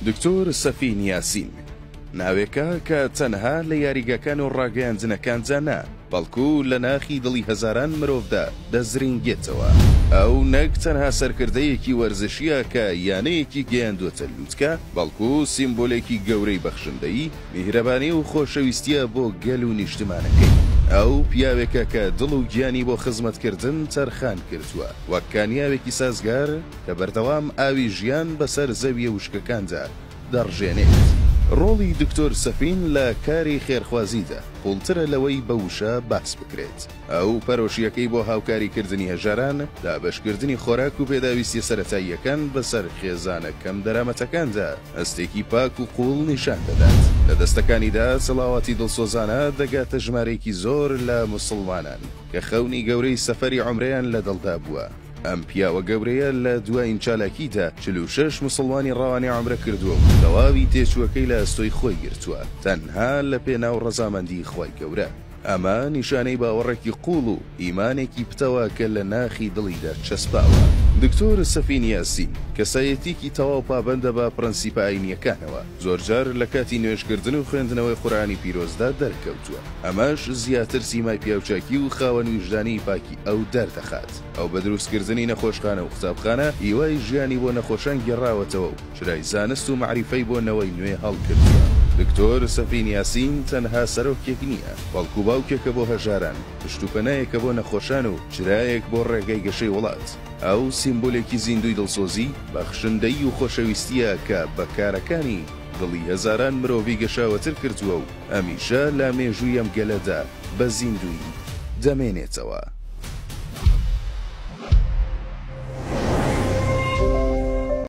دکتۆر سەفین یاسین ناوێکە کە تەنها لە یاریگەکان و ڕاگەیاندنەکانجا نا بەڵکو لە ناخی دڵی هەزاران مرۆڤدا دەزرینگێتەوە. ئەو نەک تەنها سەرکردەیەکی وەرزشیە کە یانەیەکی گەیاندووەتە لووتکە، بەڵکو سیمبۆلێکی گەورەی بەخشندەیی، میهرەبانی و خۆشەویستیە بۆ گەل و نیشتمانەکەی. ئەو پیاوێکە کە دڵ و گیانی بۆ خزمەتکردن تەرخان کردووە، وەک کانیاوێکی سازگار کە بەردەوام ئاوی ژیان بەسەر زەویە وشکەکاندا دەڕژێنێت. ڕۆڵی دکتۆر سەفین لە کاری خێرخوازیدا قوڵترە لەوەی بە وشە باس بکرێت. ئەو پەرۆشیەکەی بۆ هاوکاریکردنی هەژاران لە بەشکردنی خۆراک و پێداویستی سەرەتاییەکان بەسەر خێزانە کەم دەرامەتەکاندا هەستێکی پاک و قوڵ نیشان دەدات. لە دەستەکانیدا سڵاواتی دڵسۆزانە دەگاتە ژمارەیەکی زۆر لە موسڵمانان کە خەونی گەورەی سەفەری عومرەیان لە دڵدا بووە. ئەم پیاوە گەورەیە لە دوای ئینچالاکیدا 46 موسڵمانی ڕەوانەی عومرە کردووە و تەواوی تێچووەکەی لە ئەستۆی خۆی گرتووە، تەنها لە پێناو ڕەزامەندی خۆی گەورە. ئەمە نیشانەی باوەڕێکی قوڵ و ئیمانێکی پتەوە کە لە ناخی دڵیدا چەسپاوە. دکتۆر سەفین یاسین کەسایەتیکی تەواو پابەندە بە پرەنسیپە ئاینیەکانەوە، زۆرجار لە کاتی نوێژکردن و خوێندنەوەی قورئانی پیرۆزدا دەرکەوتووە. ئەمەش زیاتر سیمای پیاوچاکی و خاوەن ویژدانی پاکی ئەو دەردەخات. ئەو بە دروستکردنی نەخۆشخانە و قوتابخانە هیوای ژیانی بۆ نەخۆشان گێڕاوەتەوە و چرای زانست و معریفەی بۆ نەوەی نوێ هەڵکردووە. دکتۆر سەفین یاسین تەنها سەرۆکێک نییە، بەڵکو باوکێکە بۆ هەژاران، پشتوپەنایەکە بۆ نەخۆشان و چرایەک بۆ ڕێگەی گەشەی وڵات. ئەو سیمبۆلێکی زیندوی دڵسۆزی، بەخشندەی و خۆشەویستیە کە بەکارەکانی دڵی هەزاران مرۆڤی گەشاوەتر کردووە و ئەمیشە لە مێژووی ئەم گەلەدا بە زیندوی دەمێنێتەوە.